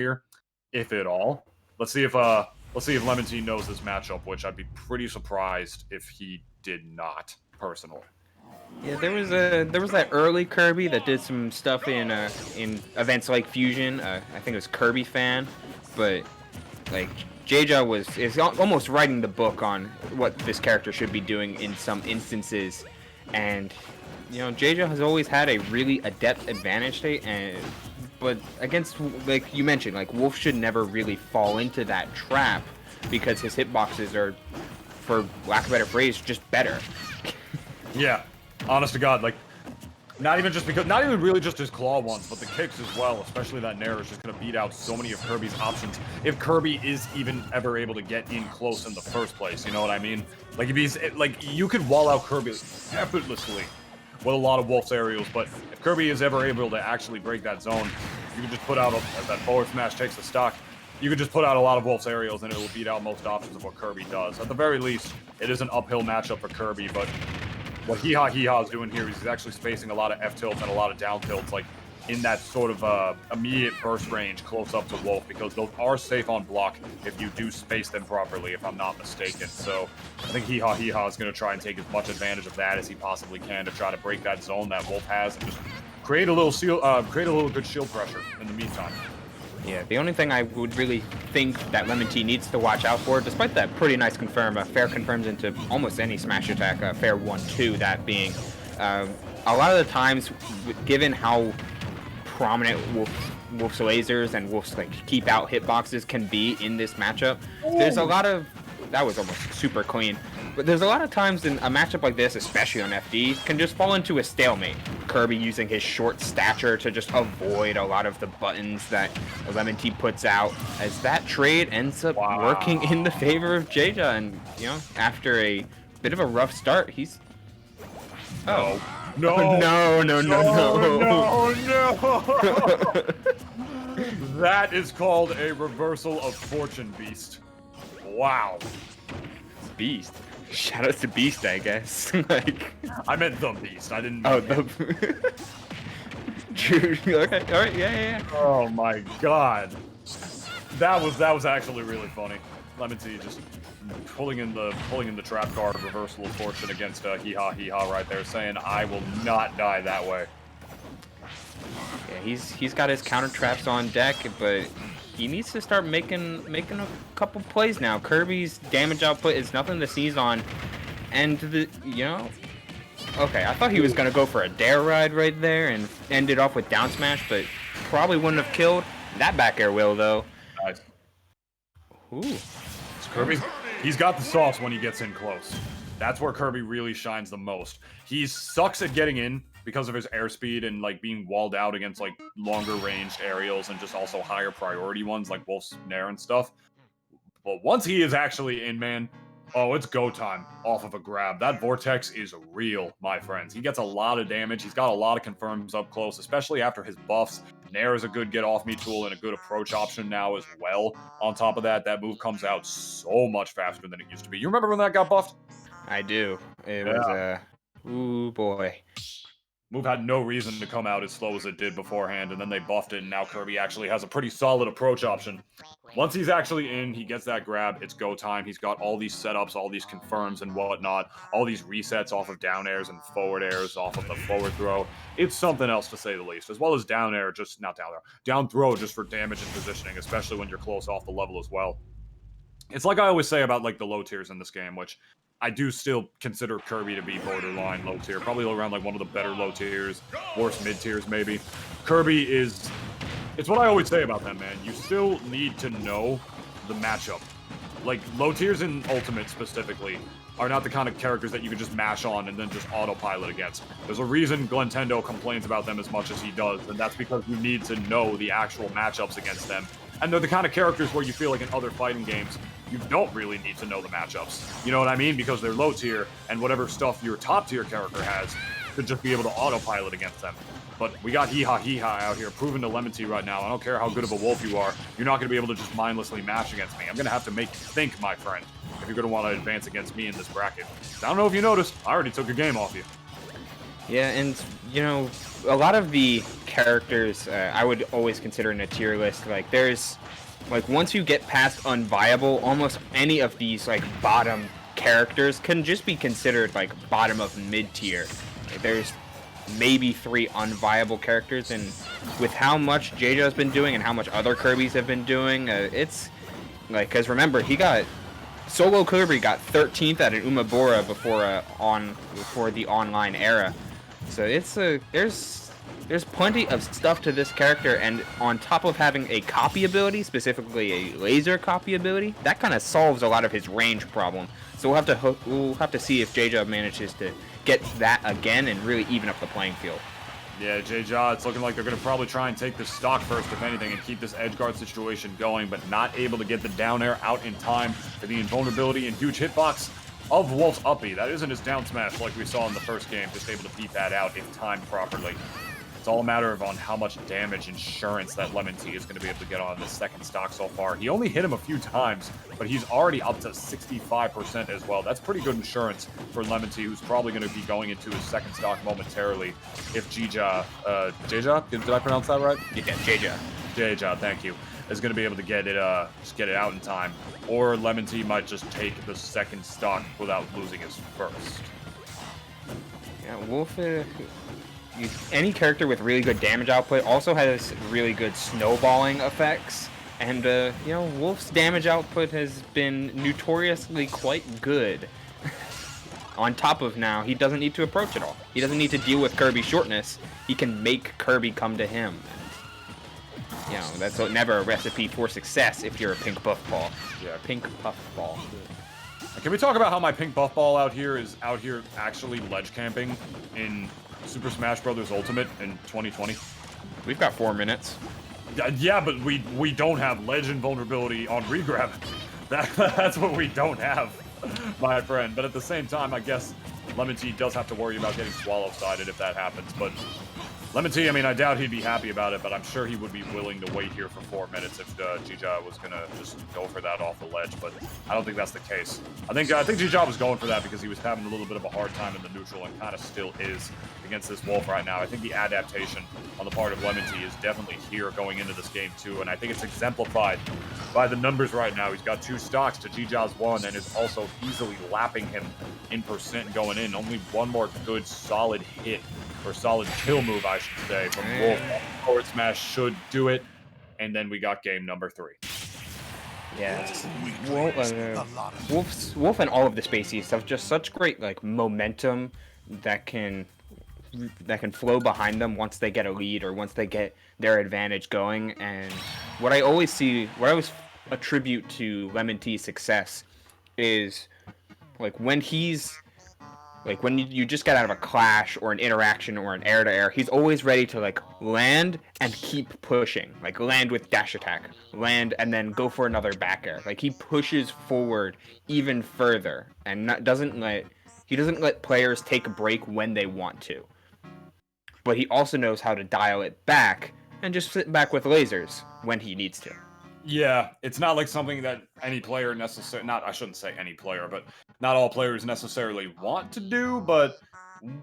here, if at all. Let's see if LemonTea knows this matchup, which I'd be pretty surprised if he did not, personally. Yeah, there was that early Kirby that did some stuff in events like Fusion. I think it was Kirby Fan, but like JeJaJeJa is almost writing the book on what this character should be doing in some instances, and JeJaJeJa has always had a really adept advantage state, but against, like you mentioned, like Wolf should never really fall into that trap because his hitboxes are, for lack of a better phrase, just better. Yeah. Honest to God, like, not even really just his claw ones, but the kicks as well, especially that Nair is just going to beat out so many of Kirby's options, if Kirby is even ever able to get in close in the first place, you know what I mean? Like, you could wall out Kirby effortlessly with a lot of Wolf's aerials, but if Kirby is ever able to actually break that zone, you can just put out, as that forward smash takes the stock, you could just put out a lot of Wolf's aerials and it will beat out most options of what Kirby does. At the very least, it is an uphill matchup for Kirby, but what Hee-Ha is doing here is he's actually spacing a lot of F-tilts and a lot of down tilts, like in that sort of immediate burst range close up to Wolf, because those are safe on block if you do space them properly, if I'm not mistaken. So I think Hee-Ha is going to try and take as much advantage of that as he possibly can to try to break that zone that Wolf has and just create a little good shield pressure in the meantime. Yeah, the only thing I would really think that LemonTea needs to watch out for, despite that pretty nice confirm, fair confirms into almost any smash attack, fair 1-2, that being, a lot of the times, given how prominent Wolf's lasers and Wolf's like keep out hitboxes can be in this matchup, there's a lot of, that was almost super clean, but there's a lot of times in a matchup like this, especially on FD, can just fall into a stalemate. Kirby using his short stature to just avoid a lot of the buttons that LemonTea puts out, as that trade ends up working in the favor of JeJaJeJa, and after a bit of a rough start, he's no. That is called a reversal of fortune, Beast. Wow. Beast. Shout out to Beast, I guess. Like, I meant the Beast. I didn't. Oh, the. True. Okay. All right. Yeah. Oh my God. That was actually really funny. LemonTea just pulling in the trap card, reversal of fortune against Hee-Ha right there, saying I will not die that way. Yeah, he's got his counter traps on deck, but he needs to start making a couple plays now. Kirby's damage output is nothing to seize on, and okay, I thought he was gonna go for a dare ride right there and end it off with down smash, but probably wouldn't have killed. That back air will though. Nice. Ooh. Kirby, he's got the sauce when he gets in close. That's where Kirby really shines the most. He sucks at getting in because of his airspeed and like being walled out against like longer ranged aerials and just also higher priority ones like Wolf's Nair and stuff. But once he is actually in, man, oh, it's go time off of a grab. That Vortex is real, my friends. He gets a lot of damage. He's got a lot of confirms up close, especially after his buffs. Nair is a good get off me tool and a good approach option now as well. On top of that, that move comes out so much faster than it used to be. You remember when that got buffed? I do. It was ooh boy. Move had no reason to come out as slow as it did beforehand, and then they buffed it, and now Kirby actually has a pretty solid approach option. Once he's actually in, he gets that grab, it's go time. He's got all these setups, all these confirms and whatnot, all these resets off of down airs and forward airs off of the forward throw. It's something else to say the least, as well as down air, down throw just for damage and positioning, especially when you're close off the level as well. It's like I always say about like the low tiers in this game, which I do still consider Kirby to be borderline low tier, probably around like one of the better low tiers, worst mid tiers maybe. Kirby is, it's what I always say about them, man. You still need to know the matchup. Like low tiers in Ultimate specifically are not the kind of characters that you can just mash on and then just autopilot against. There's a reason Glintendo complains about them as much as he does, and that's because you need to know the actual matchups against them. And they're the kind of characters where you feel like in other fighting games, you don't really need to know the matchups. You know what I mean? Because they're low tier, and whatever stuff your top tier character has could just be able to autopilot against them. But we got Hee-Ha out here proving to LemonTea right now. I don't care how good of a wolf you are, you're not going to be able to just mindlessly mash against me. I'm going to have to make you think, my friend, if you're going to want to advance against me in this bracket. I don't know if you noticed, I already took a game off you. Yeah, and you know, a lot of the characters I would always consider in a tier list. Like, there's like once you get past unviable, almost any of these like bottom characters can just be considered like bottom of mid tier. Like, there's maybe 3 unviable characters, and with how much JeJa has been doing and how much other Kirby's have been doing, it's like, because remember, he got solo Kirby got 13th at an Umabura before the online era. So it's there's plenty of stuff to this character, and on top of having a copy ability, specifically a laser copy ability, that kind of solves a lot of his range problem. So we'll have to see if JeJa manages to get that again and really even up the playing field. Yeah, JeJaJa, it's looking like they're going to probably try and take this stock first, if anything, and keep this edge guard situation going, but not able to get the down air out in time for the invulnerability and huge hitbox of Wolf's up B. That isn't his down smash like we saw in the first game, just able to beat that out if timed properly. It's all a matter of on how much damage insurance that LemonTea is going to be able to get on this second stock so far. He only hit him a few times, but he's already up to 65% as well. That's pretty good insurance for LemonTea, who's probably going to be going into his second stock momentarily if JeJaJa, did I pronounce that right? Yeah, JeJa. JeJaJa, thank you, is going to be able to get it, just get it out in time. Or LemonTea might just take the second stock without losing his first. Yeah, Wolf, any character with really good damage output also has really good snowballing effects. And, you know, Wolf's damage output has been notoriously quite good. On top of now, he doesn't need to approach at all. He doesn't need to deal with Kirby's shortness. He can make Kirby come to him. And, you know, that's never a recipe for success if you're a pink buff ball. Yeah, pink puff ball. Can we talk about how my pink buff ball out here actually ledge camping in Super Smash Bros. Ultimate in 2020? We've got 4 minutes. Yeah, but we don't have ledge invulnerability on regrab. That's what we don't have, my friend. But at the same time, I guess LemonTea does have to worry about getting swallow-sided if that happens. But LemonTea, I mean, I doubt he'd be happy about it, but I'm sure he would be willing to wait here for 4 minutes if JeJaJa was gonna just go for that off the ledge. But I don't think that's the case. I think JeJaJa was going for that because he was having a little bit of a hard time in the neutral and kind of still is against this Wolf right now. I think the adaptation on the part of LemonTea is definitely here going into this game too, and I think it's exemplified by the numbers right now. He's got 2 stocks to JeJaJa's 1 and is also easily lapping him in percent going in. Only one more good solid hit or solid kill move, I should say, from Wolf. Forward smash should do it, and then we got game number 3. Yeah, Wolf and all of the Spaceys have just such great like momentum that can flow behind them once they get a lead or once they get their advantage going. And what I always attribute to LemonTea's success is like when you just get out of a clash or an interaction or an air-to-air, he's always ready to like land and keep pushing. Like land with dash attack, land and then go for another back air. Like he pushes forward even further and doesn't let players take a break when they want to. But he also knows how to dial it back and just sit back with lasers when he needs to. Yeah, it's not like something that any player I shouldn't say any player, but not all players necessarily want to do, but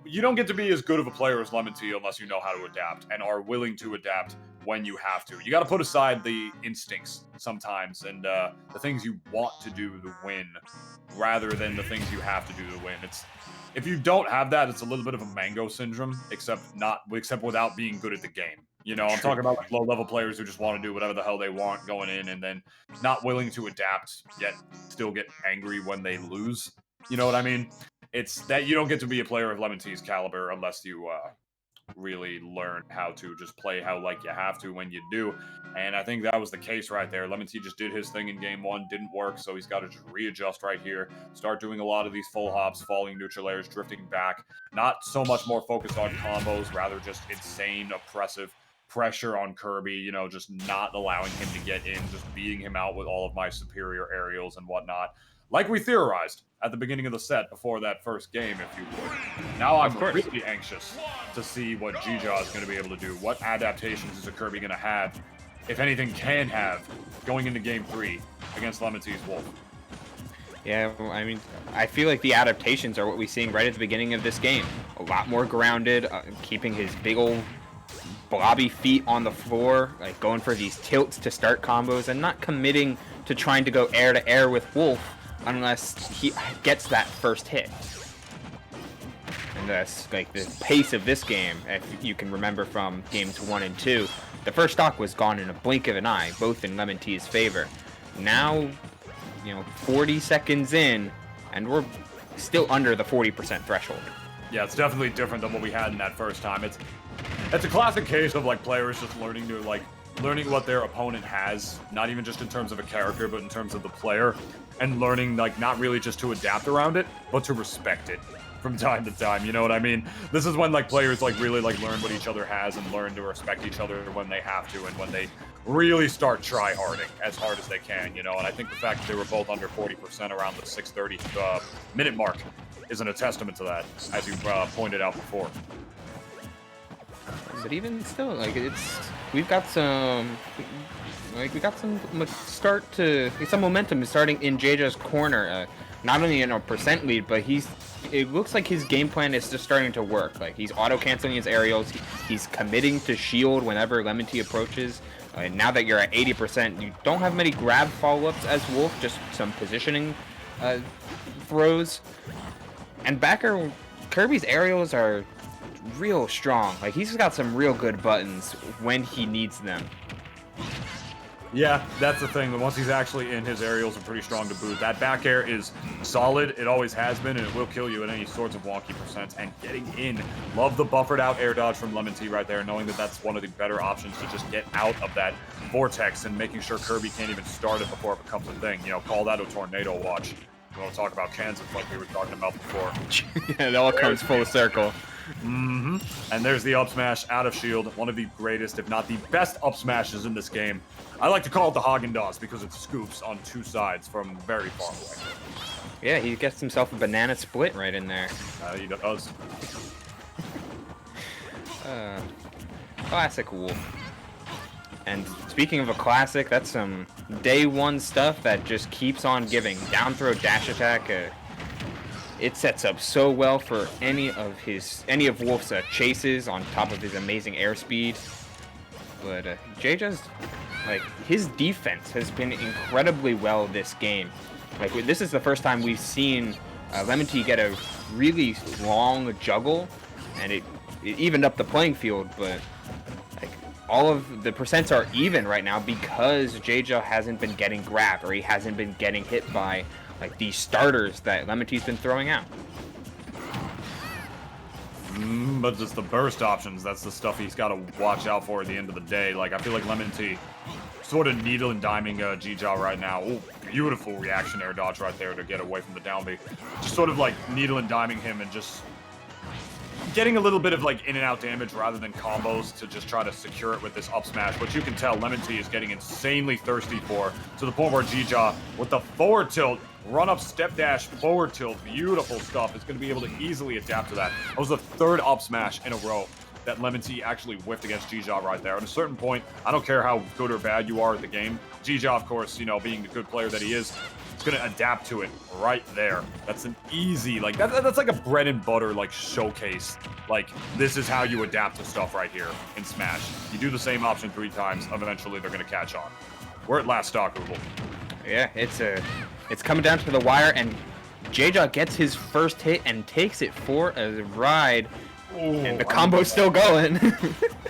you don't get to be as good of a player as LemonTea unless you know how to adapt and are willing to adapt when you have to. You got to put aside the instincts sometimes and the things you want to do to win rather than the things you have to do to win. If you don't have that, it's a little bit of a mango syndrome, except without being good at the game. You know, I'm talking about like low-level players who just want to do whatever the hell they want going in and then not willing to adapt, yet still get angry when they lose. You know what I mean? It's that you don't get to be a player of LemonTea's caliber unless you really learn how to just play how like you have to when you do. And I think that was the case right there. LemonTea just did his thing in game 1, didn't work, so he's got to just readjust right here, start doing a lot of these full hops, falling neutral airs, drifting back. Not so much more focused on combos, rather just insane, oppressive pressure on Kirby, you know, just not allowing him to get in, just beating him out with all of my superior aerials and whatnot. Like we theorized at the beginning of the set before that first game, if you would. Now I'm really anxious to see what JeJaJa is going to be able to do. What adaptations is a Kirby going to have, if anything can have, going into game 3 against LemonTea's Wolf? Yeah, I mean, I feel like the adaptations are what we're seeing right at the beginning of this game. a lot more grounded, keeping his big old blobby feet on the floor, like going for these tilts to start combos and not committing to trying to go air to air with Wolf unless he gets that first hit. And that's like the pace of this game, if you can remember from games 1 and 2. The first stock was gone in a blink of an eye, both in LemonTea's favor. Now, 40 seconds in, and we're still under the 40% threshold. Yeah, it's definitely different than what we had in that first time. It's a classic case of like players just learning what their opponent has, not even just in terms of a character, but in terms of the player, and learning like not really just to adapt around it, but to respect it from time to time. You know what I mean? This is when like players like really like learn what each other has and learn to respect each other when they have to, and when they really start try-harding as hard as they can, And I think the fact that they were both under 40% around the 6:30 minute mark isn't a testament to that, as you pointed out before. But even still, like we've got some some momentum starting in JeJaJeJa's corner. Not only in a percent lead, but it looks like his game plan is just starting to work. Like he's auto-canceling his aerials, he's committing to shield whenever LemonTea approaches. And now that you're at 80%, you don't have many grab follow-ups as Wolf, just some positioning throws. And backer Kirby's aerials are real strong. Like he's got some real good buttons when he needs them. Yeah, that's the thing. Once he's actually in, his aerials are pretty strong to boot. That back air is solid. It always has been, and it will kill you at any sorts of wonky percents. And getting in. Love the buffered out air dodge from LemonTea right there, knowing that that's one of the better options to just get out of that vortex and making sure Kirby can't even start it before it becomes a thing. Call that a tornado watch. We want to talk about Kansas like we were talking about before. Yeah, it all comes full circle. And there's the up smash out of shield. One of the greatest, if not the best up smashes in this game. I like to call it the Haagen-Dazs because it scoops on two sides from very far away. Yeah, he gets himself a banana split right in there. He does. Classic Wolf. And speaking of a classic, that's some day one stuff that just keeps on giving. Down throw dash attack. It sets up so well for any of Wolf's chases on top of his amazing airspeed. But JeJaJa's, his defense has been incredibly well this game. This is the first time we've seen LemonTea get a really long juggle, and it evened up the playing field, but all of the percents are even right now because JeJaJaJa hasn't been getting grabbed, or he hasn't been getting hit by these starters that LemonTea's been throwing out. But just the burst options, that's the stuff he's got to watch out for at the end of the day. I feel like LemonTea sort of needle and diming JeJaJaJa right now. Ooh, beautiful reaction air dodge right there to get away from the down B. Just sort of needle and diming him and just getting a little bit of in and out damage rather than combos to just try to secure it with this up smash, which you can tell LemonTea is getting insanely thirsty for, to the point where JeJaJaJa with the forward tilt, run up step dash forward tilt, beautiful stuff, is going to be able to easily adapt to that. That was the third up smash in a row that LemonTea actually whiffed against JeJaJaJa right there. At a certain point, I don't care how good or bad you are at the game. JeJaJaJa, of course, being the good player that he is going to adapt to it right there. That's an easy, that's like a bread and butter, showcase. This is how you adapt to stuff right here in Smash. You do the same option 3 times, eventually they're going to catch on. We're at last stock, Google. Yeah, it's coming down to the wire, and JeJaJaJa gets his first hit and takes it for a ride. Ooh, and the combo's still going.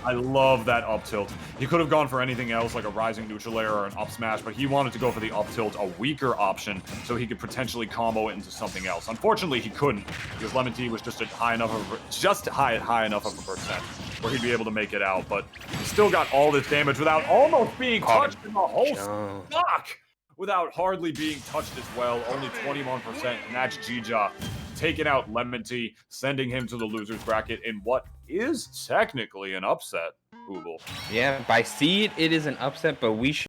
I love that up tilt. He could have gone for anything else, like a rising neutral air or an up smash, but he wanted to go for the up tilt, a weaker option, so he could potentially combo it into something else. Unfortunately, he couldn't, because LemonTea was just high enough of a percent where he'd be able to make it out, but he still got all this damage without almost being touched in the whole stock. Without hardly being touched as well, only 21%, and that's JeJaJaJa taking out LemonTea, sending him to the loser's bracket in what is technically an upset, Google. Yeah, by seed, it is an upset, but we should